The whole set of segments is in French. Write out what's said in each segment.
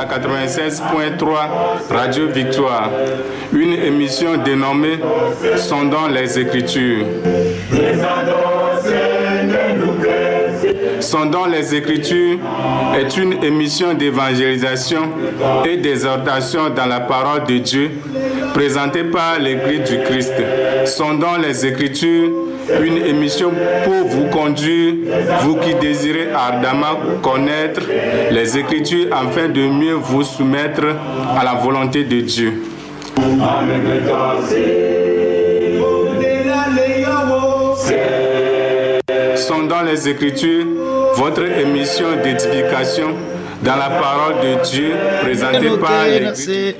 la 96.3 Radio Victoire, une émission dénommée Sondons les Écritures. Sondons les Écritures est une émission d'évangélisation et d'exhortation dans la parole de Dieu présentée par l'Église du Christ. Sondons les Écritures, une émission pour vous conduire, vous qui désirez ardemment connaître les Écritures afin de mieux vous soumettre à la volonté de Dieu. Sondons les Écritures, votre émission d'édification dans la parole de Dieu présentée par l'Église.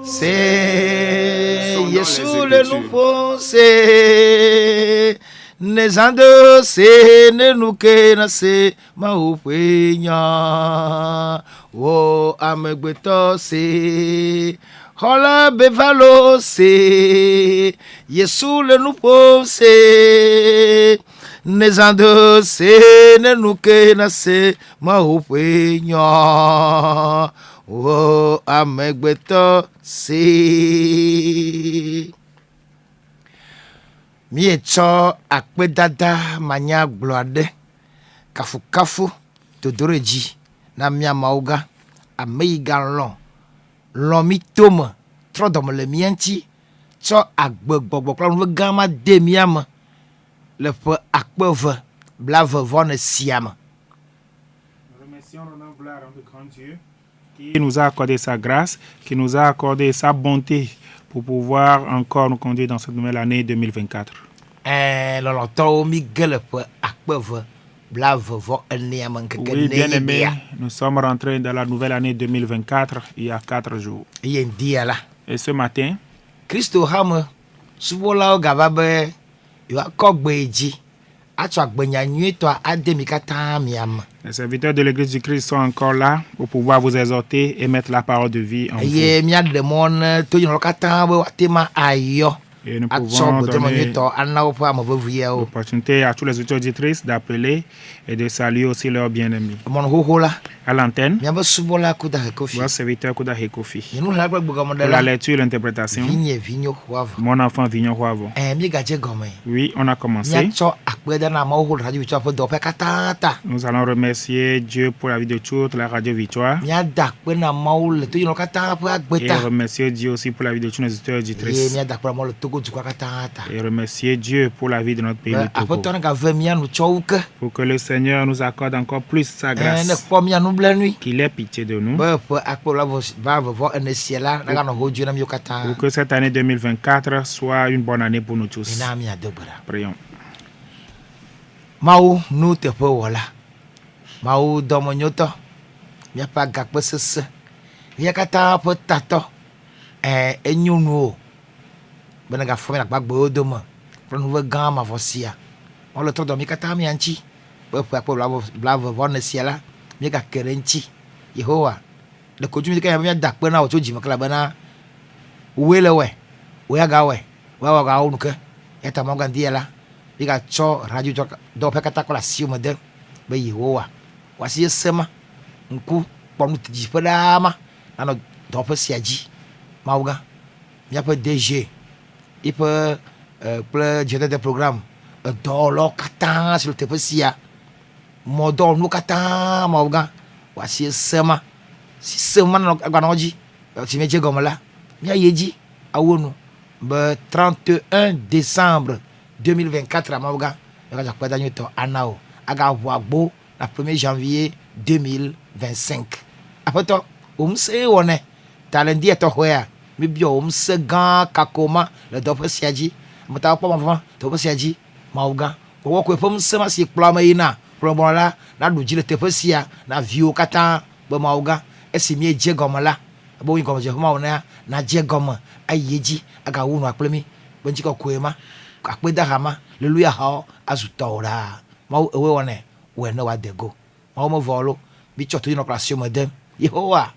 C'est Yesu le nouveau, c'est Nezando, c'est Nenukena, c'est Maupenya. Oh, Amegbeto, c'est Hola Bevalo, c'est Yesu le nouveau, c'est Nezando, c'est Nenukena, c'est Maupenya. Oh, Amegbeto, c'est Miecho akpedada manya glode kafu kafu todoreji na mia mauga ameiga lon mi tome trodom le mienti cho agbegbogbo kla no gama de miam le fe akpeve blave von siam. Remercions l'honneur gloire de grand Dieu qui nous a accordé sa grâce, qui nous a accordé sa bonté pour pouvoir encore nous conduire dans cette nouvelle année 2024. Oui, bien aimé, nous sommes rentrés dans la nouvelle année 2024 il y a 4 jours. Et ce matin, les serviteurs de l'Église du Christ sont encore là pour pouvoir vous exhorter et mettre la parole de vie en vous. Et nous pouvons donner l'opportunité à tous les auditeurs auditrices d'appeler et de saluer aussi leurs bien-aimés. À l'antenne, votre serviteur Kuda Hekofi. Pour la lecture et l'interprétation, mon enfant Vignon Huavo. Oui, on a commencé. Nous allons remercier Dieu pour la vie de toute la Radio Victoire. Et remercier Dieu aussi pour la vie de tous nos auditeurs auditrices. Et remercier Dieu pour la vie de notre pays, le Togo. Pour que le Seigneur nous accorde encore plus sa grâce. Qu'il ait pitié de nous. Pour que cette année 2024 soit une bonne année pour nous tous. Prions. Mau nu te pe wala. Mau domonyoto. Mia pa gakpe sese. Ya kata pe tato. Enyunu. Bena ga fome na gbagbe odoma. Pro nu gan ma vosia. On le todo mi kata mi anchi. Pe pe blavo von siela. Mi ga kerenchi. Yehowa. Le koju mi ka ya mi dakpe na ojo jima kala bana. Wele we. We ga we. Wa ga unuke. Eta mo gandiela. Biga cho radio do pekata kola siuma de be Yehowa. Wasi sema nku ponu tiji pedama na do pe siaji. Mauga. Mi ape DG. Il peut gérer des programmes dans le kata sur le tepesia modon no kata mauga wasi sema si sema na aganoji ti meje gomala mi ayeji awonu be 31 décembre 2024 mauga ka ja kweda nyoto anao aga wagbo na 1er janvier 2025 apoto se wone talendi eto hoya mi bio se gan kakoma le dope siaji mata pa ma dope siaji mauga wo ko pom se ma si plama ina promo la na do jile tepe sia na vio kata be mauga esi mi eje gomala bo yin gomo je ma wona na je gomo ayeji aga wonu aplemi bo njiko kwema akpeda hama hallelujah ha azutora ma ewe wona we no wa dego ma mo volo bi choto ino operation modem Yehowa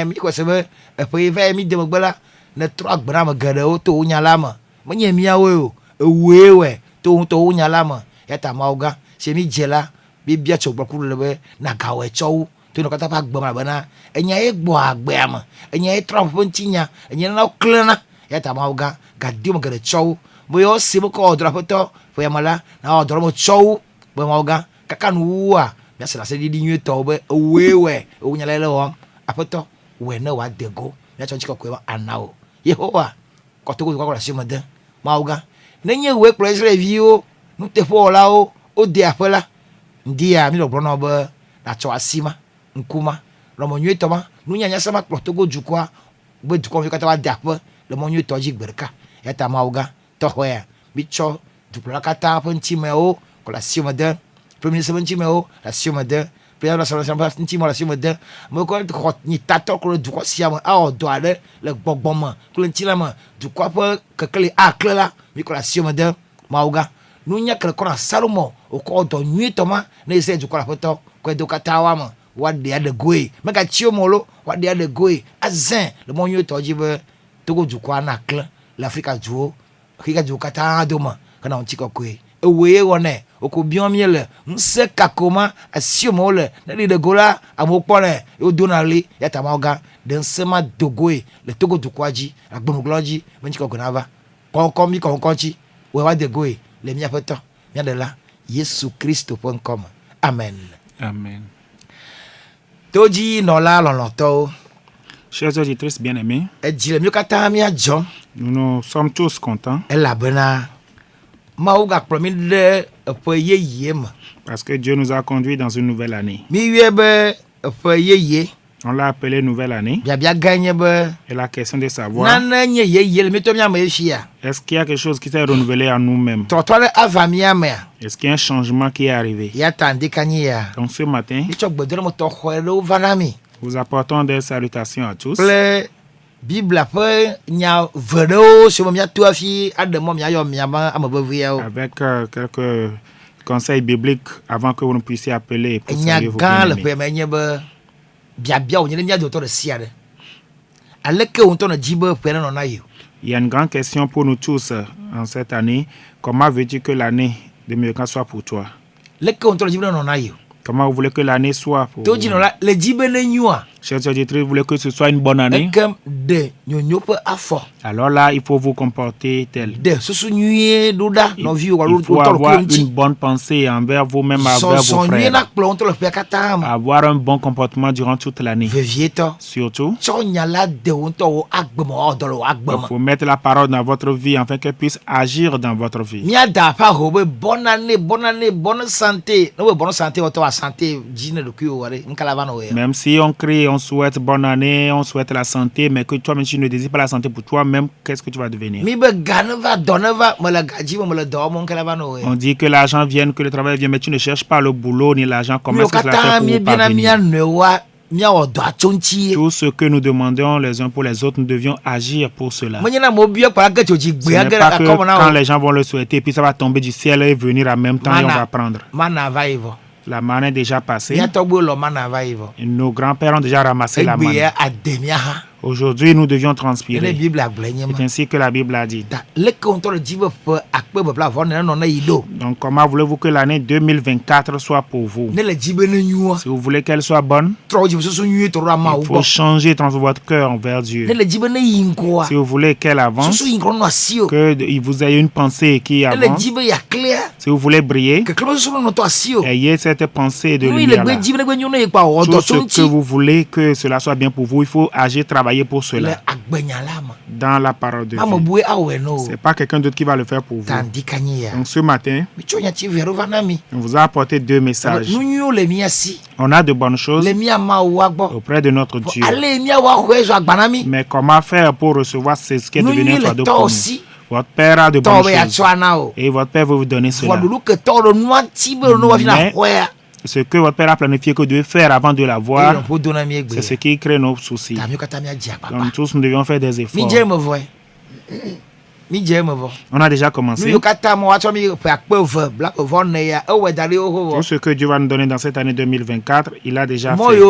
mi ko sebe pe ve mi de mogbala na tro agbara ma gare o to nya lama mo nye mi awe o ewe to nyala ma ya ta mauga se mi jela bi bia chogbo ku lebe na gawe chow to no kata pa gbama bana enya e gbo agbe ama enya e trump ntinya enya na klena ya ta mauga gadio mo gele chow bo yo se mo ko odra poto fo ya mala na odra mo chow bo mauga kaka nuwa ya se la se di nyu to be wewe o nyala le ho apoto we na wa dego ya chonchi ko kwa anao yehowa ko to ko la se mo de mauga nenye we pressure view nu te fo la o de apola ndia mi lo brono be na cho asima nkuma lo mo nyu to ma nu nya sama to go jukwa be jukwa mi kata wa de apo lo mo nyu to ji gberka ya ta mauga to hoya mi cho du plakata ponti me o ko la sima de premier seventy me o la sima de premier la sima nti mo la sima de mo ko ni tato ko du ko siama a o do ale le gbogboma ko nti la ma du ko po kekele aklela mi ko la sima de mauga nu nya kele ko na salomo o ko do nyu to ma na ise du ko la poto ko do katawa ma wa de ade goe me ka chio molo wa de ade goe azin le mo nyu to jibe to go du ko na kle l'Afrique juo kika du kata do ma kana on chiko kwe ewe wone oko bion miele nse kakoma asio mole na de gola amopone o donali ya tamaga den sema dogoe le togo du kwaji agbonugloji menchiko gonava kon mi kon konchi we wa de goe le mia poto mia de la yesu-christ.com amen amen. Toji no la loloto. Chers auditrices bien-aimés, nous nous sommes tous contents parce que Dieu nous a conduits dans une nouvelle année. On l'a appelée nouvelle année. Et la question de savoir, est-ce qu'il y a quelque chose qui s'est renouvelé en nous-mêmes? Est-ce qu'il y a un changement qui est arrivé? Donc ce matin, nous apportons des salutations à tous. Bible avec quelques conseils bibliques avant que vous ne puissiez appeler pour saluer vos bien-aimés. Il y a une grande question pour nous tous en cette année. Comment veux-tu que l'année 2024 soit pour toi? Comment vous voulez que l'année soit pour vous? Chers auditeurs, vous voulez que ce soit une bonne année? Alors là, il faut vous comporter tel. Il faut avoir une bonne pensée envers vous-même, envers vos frères. Avoir un bon comportement durant toute l'année. Surtout, il faut mettre la parole dans votre vie afin qu'elle puisse agir dans votre vie. Bonne année, bonne santé. Même si on crie, on souhaite bonne année, on souhaite la santé, mais que toi-même tu ne désires pas la santé pour toi-même, qu'est-ce que tu vas devenir? On dit que l'argent vienne, que le travail vienne, mais tu ne cherches pas le boulot ni l'argent. Comment est-ce que cela fait pour parvenir? Tout ce que nous demandons les uns pour les autres, nous devions agir pour cela. Ce n'est pas que quand les gens vont le souhaiter, puis ça va tomber du ciel et venir en même temps et on va prendre. La manne est déjà passée. Nos grands-pères ont déjà ramassé la manne. Aujourd'hui, nous devions transpirer. C'est ainsi que la Bible a dit. Donc, comment voulez-vous que l'année 2024 soit pour vous? Si vous voulez qu'elle soit bonne, il faut changer votre cœur envers Dieu. Si vous voulez qu'elle avance, que vous ayez une pensée qui avance. Si vous voulez briller, ayez cette pensée de lumière là. Tout ce que vous voulez que cela soit bien pour vous, il faut agir, travailler pour cela. Dans la parole de Dieu. C'est pas quelqu'un d'autre qui va le faire pour vous. Donc ce matin, on vous a apporté deux messages. On a de bonnes choses auprès de notre Dieu. Mais comment faire pour recevoir ce qui est devenu un cadeau pour nous? Votre Père a de bonnes choses. Et votre Père veut vous donner cela. Mais ce que votre Père a planifié que vous devez faire avant de l'avoir, c'est ce qui crée nos soucis. Donc tous nous devions faire des efforts. On a déjà commencé. Tout ce que Dieu va nous donner dans cette année 2024, il a déjà fait. Là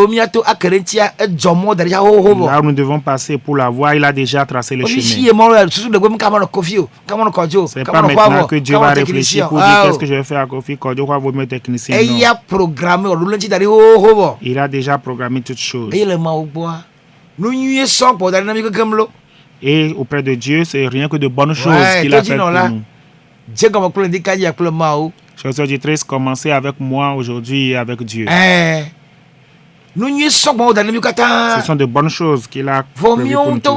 où nous devons passer pour la voie, il a déjà tracé le chemin. C'est pas maintenant que Dieu va réfléchir pour dire qu'est-ce que je vais faire à Kofi Kojo, quoi vous mettre technicien. Non. Il a déjà programmé toutes choses. Et auprès de Dieu, c'est rien que de bonnes choses qu'il a fait pour nous. Chers auditeurs, commencez avec moi aujourd'hui et avec Dieu. Ce sont de bonnes choses qu'il a prévues pour nous tous.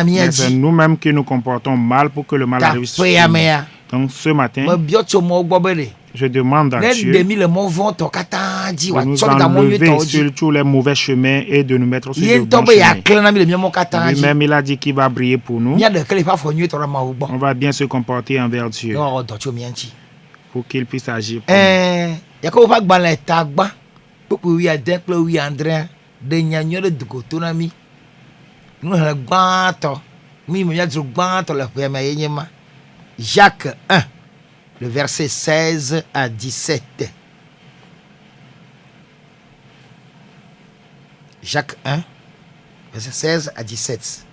Mais c'est nous-mêmes qui nous comportons mal pour que le mal arrive sur nous. Donc ce matin, je demande à Dieu de nous enlever sur tous les mauvais chemins et de nous mettre sur le bon chemin. Lui-même, il a dit qu'il va briller pour nous. On va bien se comporter envers Dieu pour qu'il puisse agir pour nous. Jacques 1, le verset 16 à 17. Jacques 1, verset 16 à 17.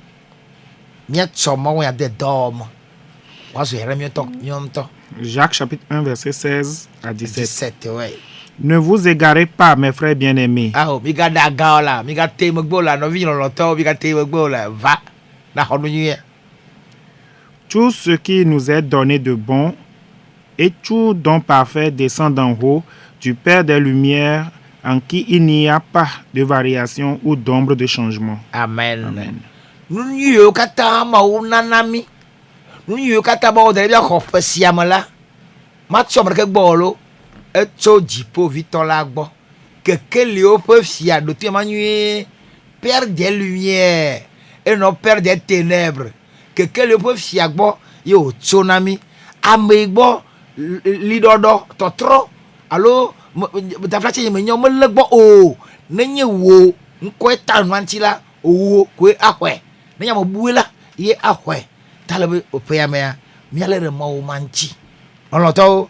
Jacques chapitre 1, verset 16 à 17. Ouais. Ne vous égarez pas, mes frères bien-aimés. Tout ce qui nous est donné de bon et tout don parfait descend d'en haut du Père des Lumières, en qui il n'y a pas de variation ou d'ombre de changement. Amen. Amen. Père des Lumières et non Père des Ténèbres. Que le peut fiagbo yo tsunami amegbo lidodo totro allo ta flache me nyom legbo o nenye wo nko eta nwantila o ko ahwe nenya mo buela ye ahwe talabe opea me miale re mo manchi oloto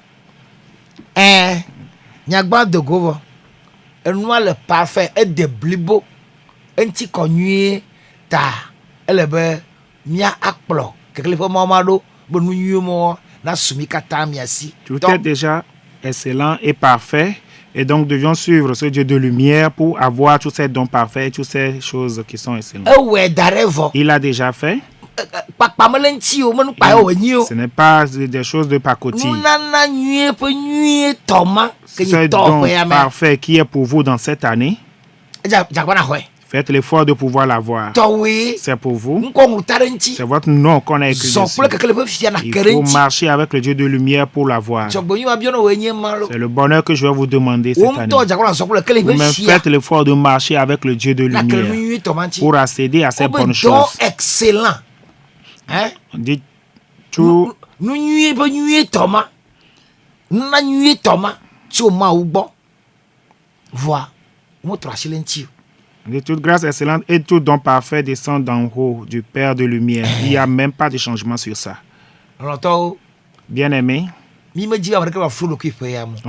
nyagba de govo enwa le parfait et de blibo enti konyu ta elebe mia akplo kekele fo mamado bonu yumo na sumi kata miasi. Tout est déjà excellent et parfait et donc devions suivre ce Dieu de lumière pour avoir tous ces dons parfaits, toutes ces choses qui sont excellentes. Il a déjà fait. Ce n'est pas des choses de pacotille. Ce don parfait qui est pour vous dans cette année. Faites l'effort de pouvoir l'avoir. C'est pour vous. C'est votre nom qu'on a écrit dessus. Il faut marcher avec le Dieu de lumière pour l'avoir. C'est le bonheur que je vais vous demander cette année. Vous-même faites l'effort de marcher avec le Dieu de lumière pour accéder à ces bonnes choses. Excellent. Dites tout. De toute grâce excellente et tout don parfait descend d'en haut du Père de lumière. Il n'y a même pas de changement sur ça. Bien-aimé, on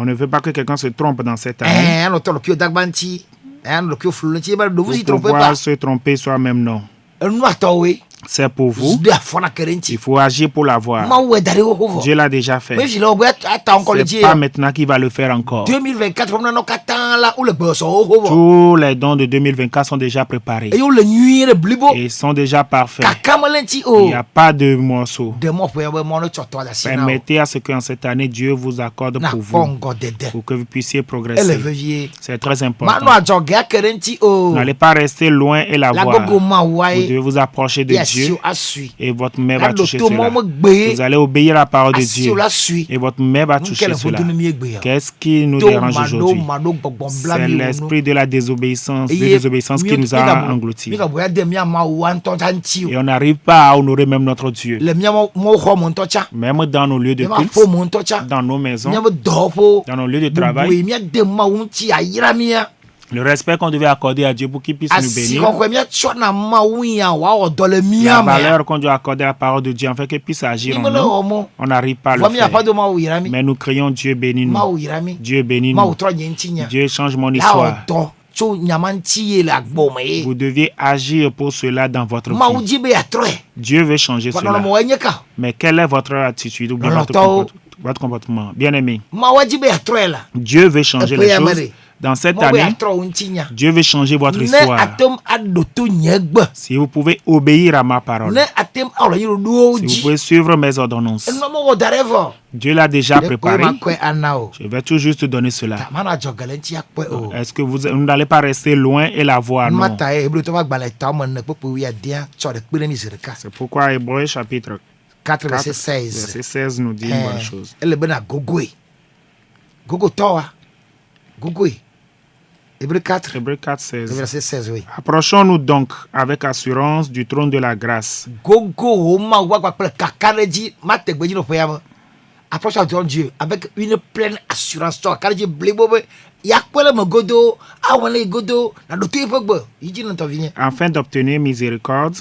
ne veut pas que quelqu'un se trompe dans cette année. Pour pouvoir se tromper soi-même, non. C'est pour vous. Il faut agir pour l'avoir. Dieu l'a déjà fait. C'est pas maintenant qu'il va le faire encore. 2024, tous les dons de 2024 sont déjà préparés. Et sont déjà parfaits. Il n'y a pas de morceaux. Permettez à ce qu'en cette année, Dieu vous accorde pour vous. Pour que vous puissiez progresser. C'est très important. Vous n'allez pas rester loin et la voir. Vous devez vous approcher de Dieu. Et votre main va toucher cela. Vous allez obéir à la parole de Dieu. Et votre main va toucher cela. Qu'est-ce qui nous dérange aujourd'hui? C'est l'esprit de la désobéissance, qui nous a engloutis. Et on n'arrive pas à honorer même notre Dieu. Même dans nos lieux de culte, dans nos maisons, dans nos lieux de travail. Le respect qu'on devait accorder à Dieu pour qu'il puisse nous bénir. La valeur qu'on doit accorder à la parole de Dieu afin qu'il puisse agir en nous. On n'arrive pas à le faire. Mais nous crions Dieu bénis-nous. Dieu bénis-nous. Dieu change mon histoire. Vous deviez agir pour cela dans votre vie. Dieu veut changer cela. Mais quelle est votre attitude ou bien votre comportement? Bien-aimé, Dieu veut changer les choses. Dans cette année, Dieu veut changer votre histoire. Si vous pouvez obéir à ma parole, si vous pouvez suivre mes ordonnances, Dieu l'a déjà préparé. Je vais tout juste te donner cela. Est-ce que vous n'allez pas rester loin et la voir? Non. C'est pourquoi Hébreux chapitre 4, verset 16 nous dit une bonne chose. Hébreux 4, 16. Verset 16, oui. Approchons-nous donc avec assurance du trône de la grâce. Approche à Dieu avec une pleine assurance. Afin d'obtenir miséricorde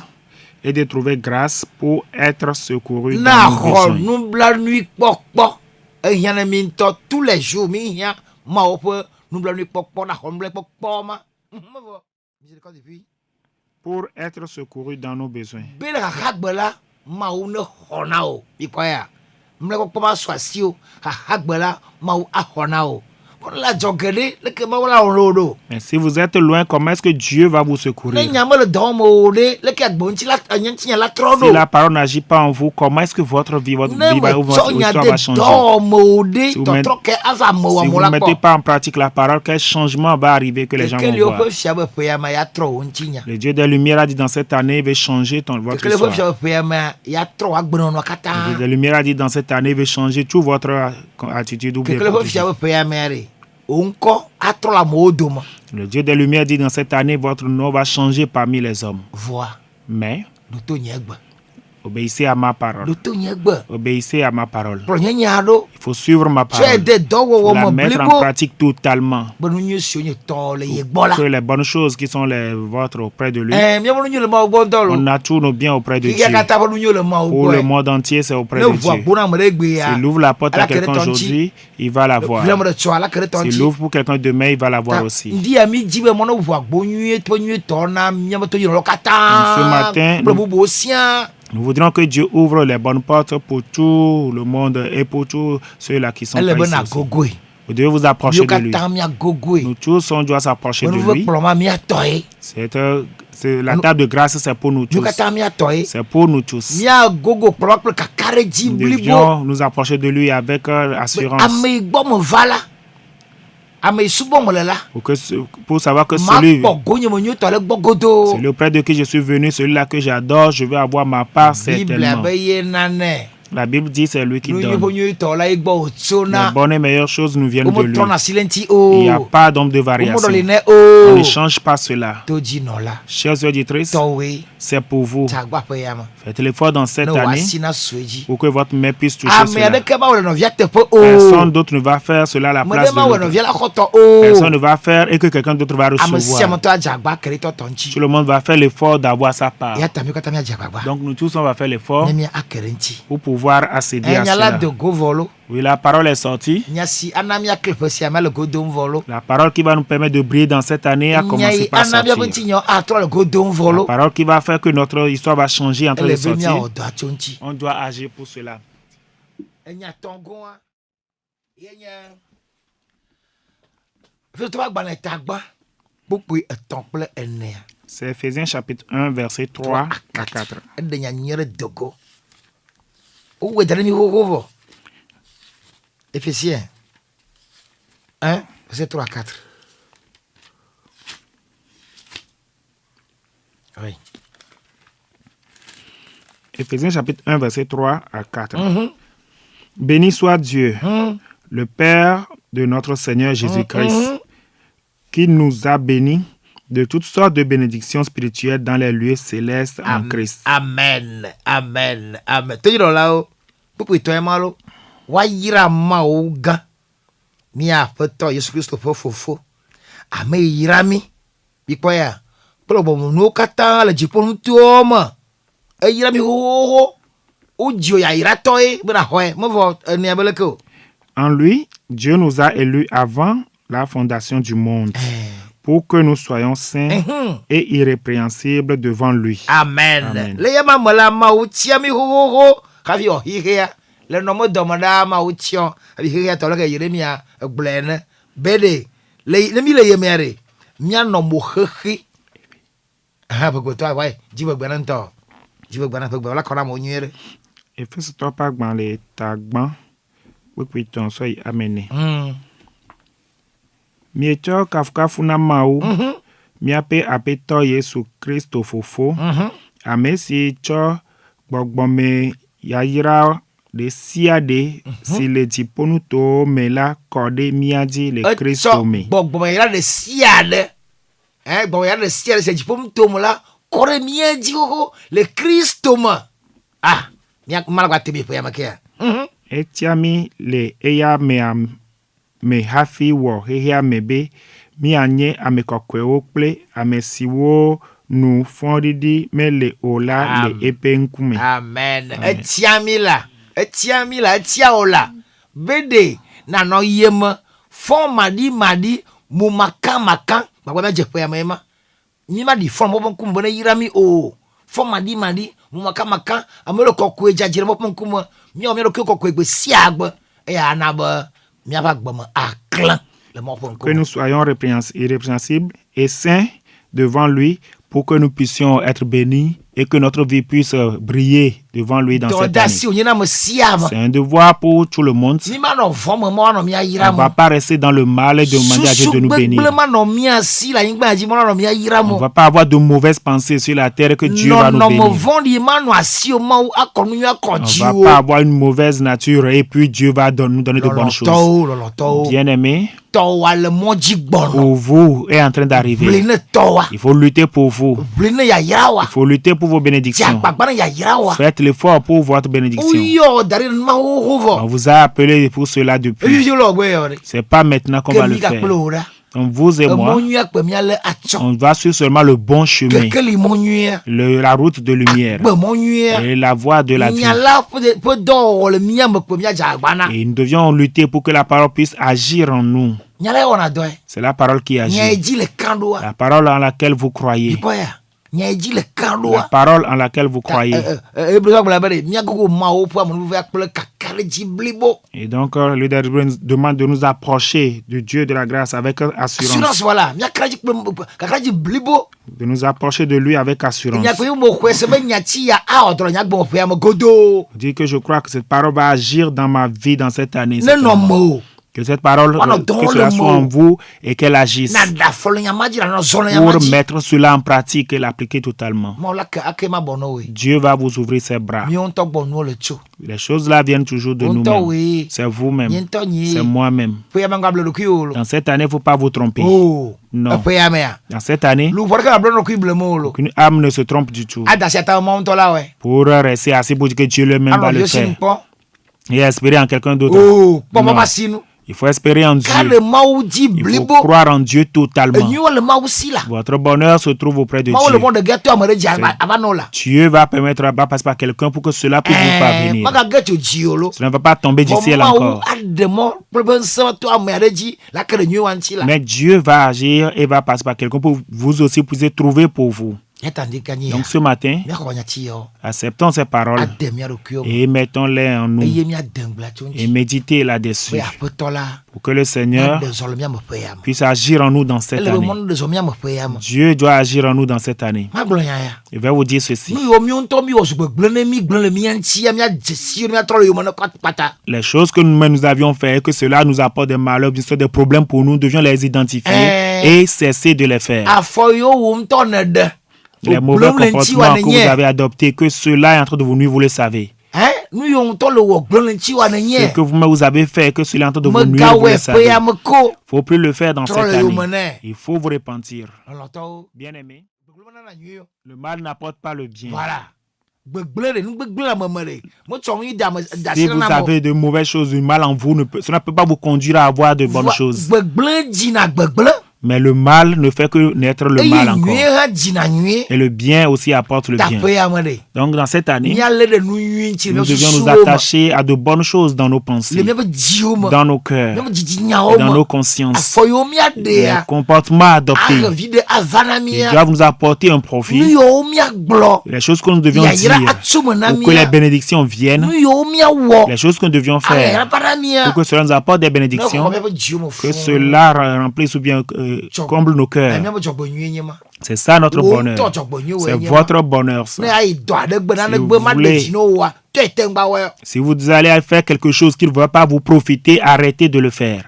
et de trouver grâce pour être secouru dans nos besoins. Tous les jours, pour être secouru dans nos besoins. Mais si vous êtes loin, comment est-ce que Dieu va vous secourir? Si la parole n'agit pas en vous, comment est-ce que votre vie, votre histoire va changer? Si vous ne mettez pas en pratique la parole, quel changement va arriver que les gens vont voir? Le Dieu des Lumières a dit dans cette année, il veut changer votre histoire. Le Dieu des Lumières a dit dans cette année, il veut changer toute votre attitude ou bien le Dieu des Lumières dit dans cette année, votre nom va changer parmi les hommes. Mais obéissez à ma parole. Obéissez à ma parole. Il faut suivre ma parole. Il faut la mettre en pratique totalement. Pour que les bonnes choses qui sont les vôtres auprès de lui, on a tous nos biens auprès de Dieu. Pour le monde entier, c'est auprès de Dieu. S'il ouvre la porte à quelqu'un aujourd'hui, il va la voir. S'il ouvre pour quelqu'un demain, il va la voir aussi. Ce matin, nous voudrions que Dieu ouvre les bonnes portes pour tout le monde et pour tous ceux-là qui sont ici. Vous devez vous approcher de lui. Nous tous, on doit s'approcher de lui. La table de grâce, c'est pour nous tous. C'est pour nous tous. Nous devions nous approcher de lui avec assurance. Pour savoir que celui auprès de qui je suis venu, celui-là que j'adore, je vais avoir ma part certainement. La Bible dit c'est lui qui donne. Les bonnes et meilleures choses nous viennent de lui. Il n'y a pas d'homme de variation. On ne change pas cela. Chers auditeurs, c'est pour vous. Faites l'effort dans cette année pour que votre main puisse toucher cela. Personne d'autre ne va faire cela à la place de l'autre. Personne ne va faire et que quelqu'un d'autre va recevoir. Tout le monde va faire l'effort d'avoir sa part. Donc nous tous, on va faire l'effort pour pouvoir accéder à cela. Oui, la parole est sortie. La parole qui va nous permettre de briller dans cette année a commencé par sortir. La parole qui va faire que notre histoire va changer en train de sortir. On doit agir pour cela. C'est Ephésiens chapitre 1, verset 3 à 4. Ephésiens 1, verset 3 à 4. Oui. Ephésiens chapitre 1, verset 3 à 4. Béni soit Dieu, le Père de notre Seigneur Jésus-Christ, qui nous a bénis de toutes sortes de bénédictions spirituelles dans les lieux célestes en Christ. Amen. Amen. Amen. Pourquoi tu es mal? Waïra maouga. Mia peto Yesu Christo fofo. ame yira mi bikpɔ ya kple bɔbɔnuwo katã le dziƒonutowo e yira mi hohoho wodzi ya yira tɔe bena xɔe mevɔ enia beleke o. En lui, Dieu nous a élus avant la fondation du monde pour que nous soyons saints et irrépréhensibles devant lui. Amen. Le yama mala ma utia mi ho kavi o hihia le no mo domada ma utio abi hihia to le Yeremia gblene bede le mi le yemere mia no mo hehi ha bo to wa jibe gbana nto jibe gbana pe gbala kona mo nyere et fait ce pas gban le tagban oui ton so amené miecho kafkafu na mau miape apeto Yesu Kristo fofo amesi cho gbogbome yayira de siade si le diponu to mela kode miadi le Kristo me gbogbome yayira de siade gbogbome yayira de siade se diponu to mela kode miadi ho le Kristo ma nyak malagwa tebe po yamakia etiami le eya me hafi wo hehia mebe mi anye amekokwewo kple amesiwo nu fondidi mele ola le epe nkume. Amen. Etiami la ola bede na no yema fon madi mu makan bagwa me jepo ya mema mi ma di fon mo nkume bona yirami o fon madi mu makan amelo kokwe jajire mo nkume mi o me ro kokwe gbe si agbe e ya na ba que nous soyons irrépréhensibles et saints devant lui pour que nous puissions être bénis et que notre vie puisse briller devant lui dans cette année. C'est un devoir pour tout le monde. On ne va pas rester dans le mal et demander à Dieu de nous bénir. On ne va pas avoir de mauvaises pensées sur la terre que Dieu va nous bénir. On ne va pas avoir une mauvaise nature et puis Dieu va nous donner de bonnes choses. Bien-aimés, pour vous est en train d'arriver. Il faut lutter pour vous. Il faut lutter pour vos bénédictions. Faites l'effort pour votre bénédiction. On vous a appelé pour cela depuis. C'est pas maintenant qu'on va le faire. Donc vous et moi, on va suivre seulement le bon chemin, la route de lumière et la voie de la vie. Et nous devions lutter pour que la parole puisse agir en nous. C'est la parole qui agit. La parole en laquelle vous croyez. La parole en laquelle vous croyez. Et donc, le demande de nous approcher du Dieu de la grâce avec assurance. De nous approcher de lui avec assurance. Dit que je crois que cette parole va agir dans ma vie dans cette année. Que cette parole, que cela soit en vous et qu'elle agisse pour mettre cela en pratique et l'appliquer totalement. Dieu va vous ouvrir ses bras. Les choses là viennent toujours de nous-mêmes. C'est vous-même. C'est moi-même. Dans cette année, il ne faut pas vous tromper. Non. Dans cette année, aucune âme ne se trompe du tout. Pour rester assis pour dire que Dieu lui-même va le faire. Et espérer en quelqu'un d'autre. Il faut espérer en Dieu. Il faut croire en Dieu totalement. Votre bonheur se trouve auprès de Dieu. Dieu va permettre à passer par quelqu'un pour que cela puisse vous parvenir. Cela ne va pas tomber du ciel encore. Mais Dieu va agir et va passer par quelqu'un pour que vous aussi puissiez trouver pour vous. Donc ce matin, acceptons ces paroles et mettons-les en nous et méditez là-dessus pour que le Seigneur puisse agir en nous dans cette année. Dieu doit agir en nous dans cette année. Je vais vous dire ceci. Les choses que nous avions fait et que cela nous apporte des malheurs, des problèmes pour nous, nous devions les identifier et cesser de les faire. Les mauvais comportements que vous avez adoptés, que cela est en train de vous nuire, vous le savez. Ce que vous avez fait, que cela est en train de vous nuire, vous le savez. Il ne faut plus le faire dans cette année. Il faut vous repentir. Bien aimé, le mal n'apporte pas le bien. Si vous avez de mauvaises choses, du mal en vous, cela ne peut pas vous conduire à avoir de bonnes choses. Mais le mal ne fait que naître le mal encore. Et le bien aussi apporte le bien. Donc dans cette année, nous devions nous attacher à de bonnes choses dans nos pensées, dans nos cœurs, et dans nos consciences. Les comportements adoptés qui doivent nous apporter un profit. Les choses que nous devions dire pour que les bénédictions viennent. Les choses que nous devions faire pour que cela nous apporte des bénédictions. Que cela remplisse ou bien comble nos cœurs. C'est ça notre bonheur. C'est votre bonheur. Ça. Si vous allez faire quelque chose qui ne va pas vous profiter, arrêtez de le faire.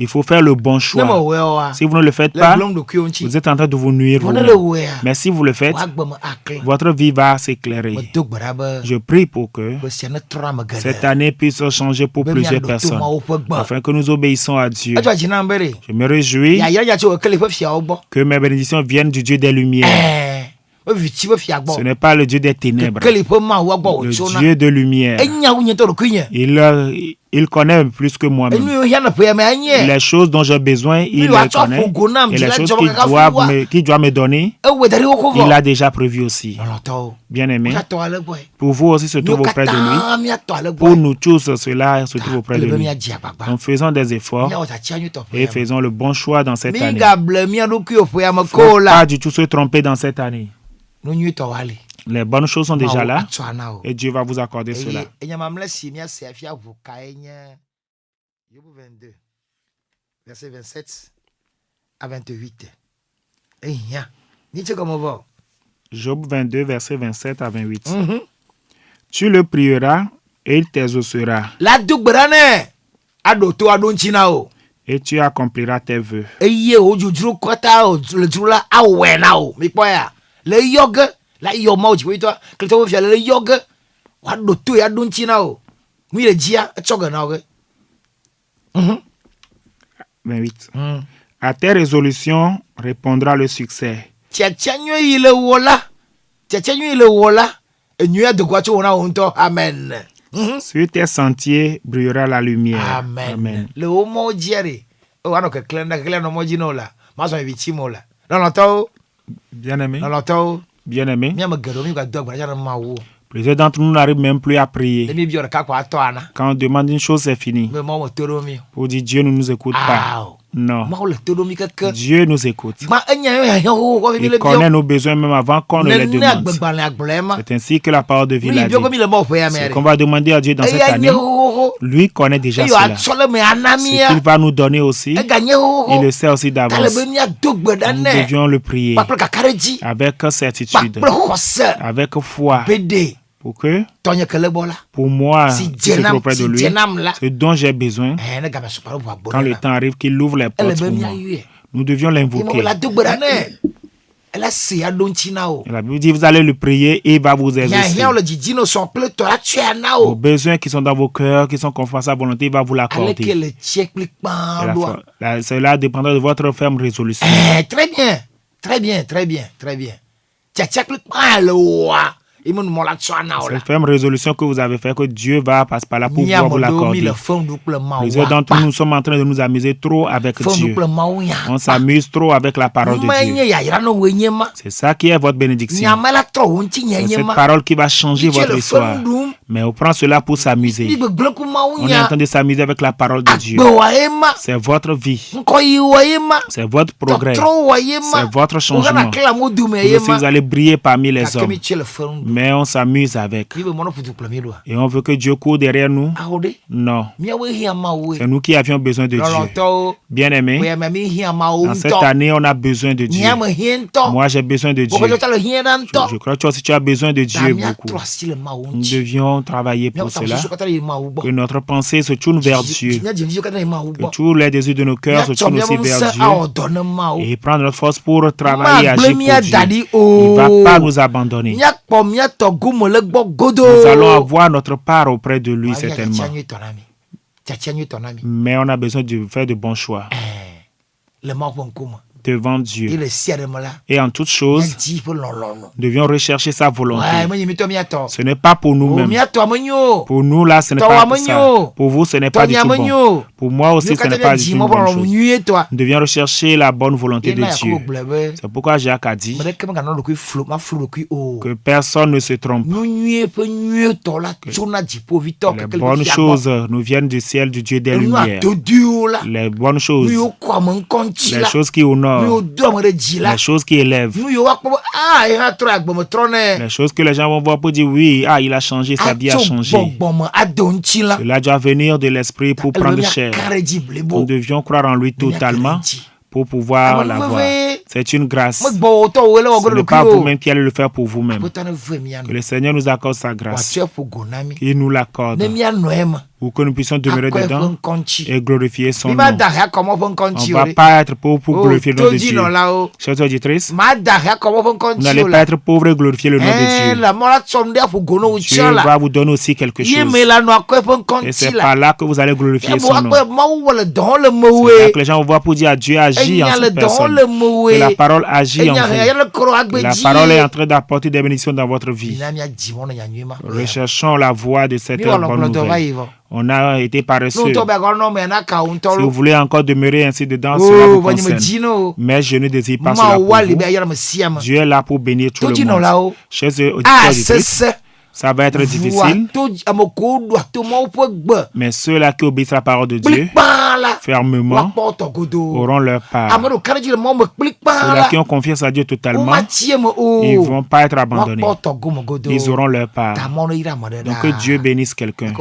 Il faut faire le bon choix. Si vous ne le faites pas, vous êtes en train de vous nuire. Mais si vous le faites, votre vie va s'éclairer. Je prie pour que cette année puisse changer pour plusieurs personnes, afin que nous obéissons à Dieu. Je me réjouis que mes bénédictions viennent du Dieu des Lumières. Ce n'est pas le Dieu des ténèbres, le Dieu de lumière. Il connaît plus que moi-même. Les choses dont j'ai besoin, il les connaît. Et les choses qu'il doit me donner, il a déjà prévu aussi. Bien-aimé, pour vous aussi se trouve auprès de lui. Pour nous tous, cela se trouve auprès de lui. Donc faisons des efforts et faisons le bon choix dans cette année. Il ne faut pas du tout se tromper dans cette année. Les bonnes choses sont déjà là et Dieu va vous accorder cela. Verset 27 à 28. Job 22, verset 27 à 28. Tu le prieras et il t'exaucera. Et tu accompliras tes vœux. La yo mau ji toi que tu veux faire le yoga wa do to ya don china o mi le dia choga na o 28. À tes résolutions répondra le succès. Tchanyo ile wola enyu ya de kwa cho na onto amen. Sur tes sentiers brillera la lumière. Amen. Le homo jere o ano ke klenda no moji no la ma so bi mo la non to bien-aimé. Non Bien-aimé. Plusieurs d'entre nous n'arrivent même plus à prier. Quand on demande une chose, c'est fini. Pour dire Dieu ne nous écoute pas. Non. Dieu nous écoute. Il connaît nos besoins même avant qu'on ne les demande. C'est ainsi que la parole de vie l'a dit. Ce qu'on va demander à Dieu dans cette année, lui connaît déjà cela. Ce qu'il va nous donner aussi, il le sait aussi d'avance. Nous devions le prier avec certitude, avec foi. Pour moi, si c'est auprès de lui, ce dont j'ai besoin, quand le temps arrive qu'il ouvre les portes pour moi, nous devions l'invoquer. La Bible dit, vous allez le prier et il va vous exaucer. Vos besoins qui sont dans vos cœurs, qui sont conformes à sa volonté, il va vous l'accorder. Cela dépendra de votre ferme résolution. Très bien. Cette ferme résolution que vous avez fait, que Dieu va passer par là pour pouvoir vous l'accorder. Les autres d'entre nous sommes en train de nous amuser trop avec Dieu. On s'amuse trop avec la parole de Dieu. C'est ça qui est votre bénédiction. C'est cette parole qui va changer votre histoire. Mais on prend cela pour s'amuser. On est en train de s'amuser avec la parole de Dieu. C'est votre vie. C'est votre progrès. C'est votre changement. Vous allez briller parmi les hommes. Mais on s'amuse avec. Et on veut que Dieu court derrière nous. Non. C'est nous qui avions besoin de Dieu. Bien-aimés, dans cette année, on a besoin de Dieu. Moi, j'ai besoin de Dieu. Je crois que toi aussi, tu as besoin de Dieu beaucoup. Nous devions travailler pour cela. Que notre pensée se tourne vers Dieu. Que tous les désirs de nos cœurs se tournent aussi vers Dieu. Et prendre notre force pour travailler et agir pour Dieu. Il ne va pas nous abandonner. Nous allons avoir notre part auprès de lui certainement. Mais on a besoin de faire de bons choix devant Dieu. Et en toute chose, nous devions rechercher sa volonté. Ce n'est pas pour nous-mêmes. Pour nous, là, ce n'est pas ça. Pour vous, ce n'est pas du tout bon. Pour moi aussi, ce n'est pas du tout une bonne chose. Nous devions rechercher la bonne volonté de Dieu. C'est pourquoi Jacques a dit que personne ne se trompe. Que les bonnes choses nous viennent du ciel, du Dieu des lumières. Les bonnes choses, les choses qui honorent, les choses qui élèvent, les choses que les gens vont voir pour dire oui, il a changé, sa vie a changé. Cela doit venir de l'esprit pour prendre chair. Nous devions croire en lui totalement pour pouvoir l'avoir. C'est une grâce. Ce n'est pas vous-même qui allez le faire pour vous-même. Que le Seigneur nous accorde sa grâce. Qu'il nous l'accorde. Pour que nous puissions demeurer dedans et glorifier son nom. On ne va pas être pauvre pour glorifier le nom de Dieu. Chers auditeurs, vous n'allez pas être pauvre et glorifier le nom de Dieu. Dieu va vous donner aussi quelque chose. Et c'est par là que vous allez glorifier son nom. C'est là que les gens vont voir pour dire Dieu agit en cette personne. Que la parole agit en vous. Que la parole est en train d'apporter des bénédictions dans votre vie. Recherchons la voie de cette bonne nouvelle. On a été paresseux. Si vous voulez encore demeurer ainsi dedans, cela vous concerne. Mais je ne désire pas cela pour vous. Dieu est là pour bénir tout le monde. Chers auditeurs, ça va être difficile. Mais ceux-là qui obéissent à la parole de Dieu fermement auront leur part. Ceux-là qui ont confiance à Dieu totalement, ils ne vont pas être abandonnés. Ils auront leur part. Donc que Dieu bénisse quelqu'un.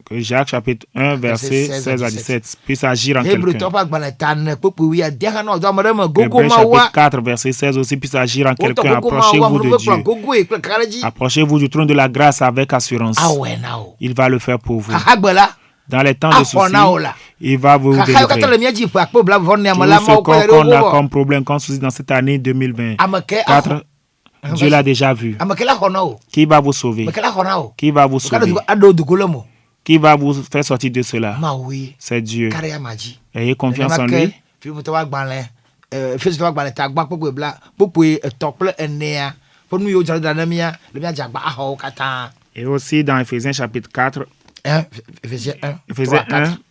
Que Jacques chapitre 1 verset 16 à 17 puisse agir en quelqu'un. Hébreux chapitre 4 verset 16 aussi puisse agir en quelqu'un. Approchez-vous de Dieu. Approchez-vous du trône de la grâce avec assurance. Il va le faire pour vous. Dans les temps de soucis, il va vous délivrer. Tout ce qu'on a comme problème, comme souci dans cette année 2024, Dieu l'a déjà vu. Qui va vous sauver? Qui va vous sauver? Qui va vous faire sortir de cela? C'est Dieu. Ayez confiance en lui. Et aussi dans Ephésiens chapitre 4, Ephésiens 1,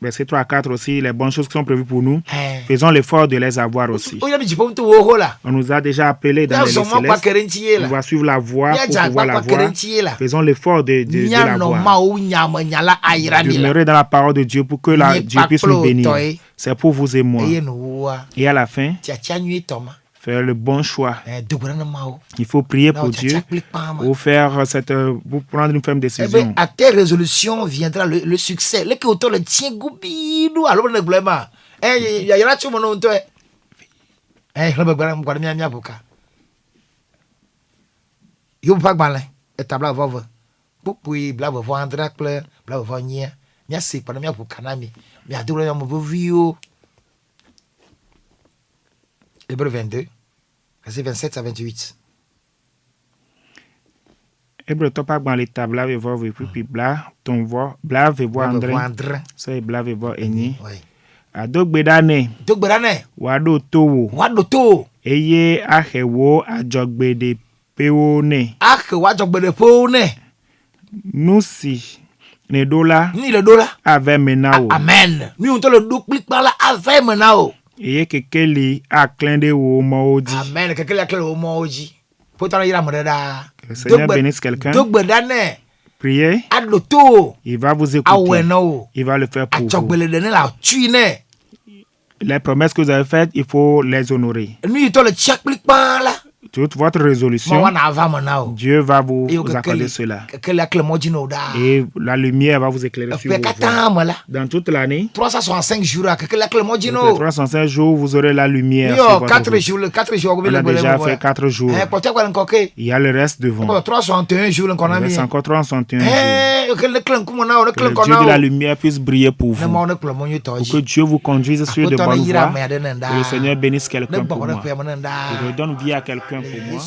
verset 3 à 4 aussi, les bonnes choses qui sont prévues pour nous, faisons l'effort de les avoir aussi. On nous a déjà appelés dans les célestes. On va suivre la voie pour pouvoir la voir. Faisons l'effort de la voir. Demeurer dans la parole de Dieu pour que Dieu puisse nous bénir. C'est pour vous et moi. Et à la fin, faire le bon choix. Il faut prier pour Dieu ou faire pour prendre une ferme décision. À tes résolutions viendra le succès. Hébreux 22. Verset 27 à 28. Hébreux topa gban l'état blave vo puis bla ton vo blave vo andre so e blave vo eni adogbedane wado to eye ahewo ajogbede peone nusi ne dola ni le dola ave menao amen mi on to le do plikpa la ave menao eye kekeli aklende wo moji amen kekeli aklende wo moji potana yira modeda le Seigneur bénisse quelqu'un. Priez. Il va vous écouter. Il va le faire pour vous. Les promesses que vous avez faites, il faut les honorer. Toute votre résolution, Dieu va vous accorder cela. Et la lumière va vous éclairer sur vous. Dans toute l'année, 365 jours, 365 jours, vous aurez la lumière. Sur votre jours. On a déjà fait 4 jours. Il y a le reste devant. Il reste encore 361 jours. Que le Dieu de la lumière puisse briller pour vous. Pour que Dieu vous conduise sur de bonnes voies. Que le Seigneur bénisse quelqu'un pour moi. Que je donne vie à quelqu'un pour moi.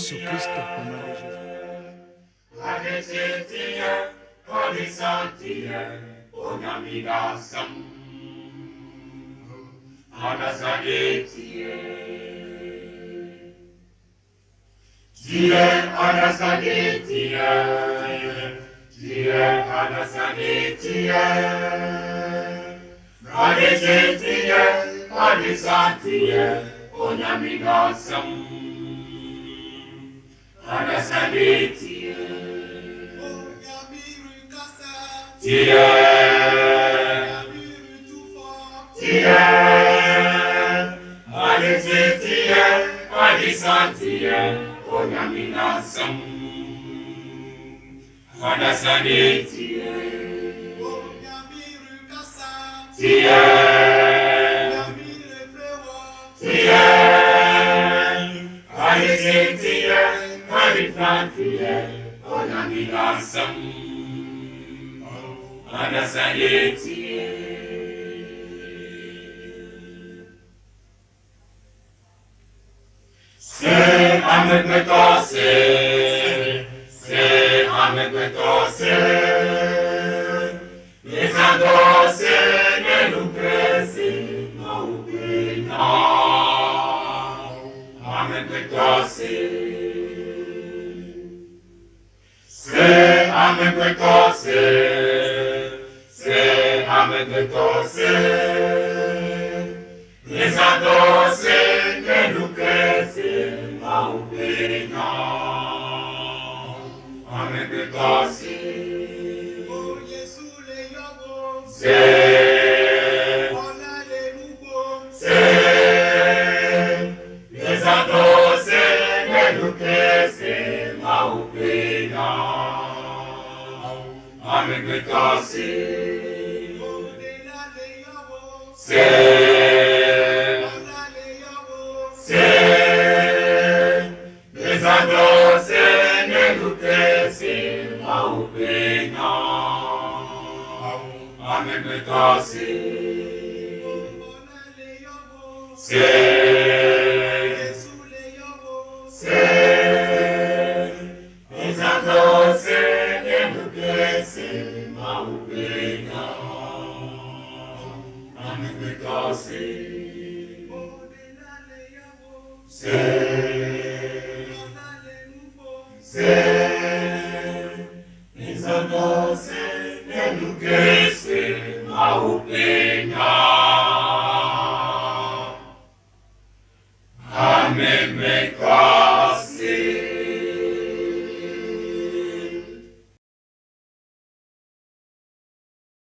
Say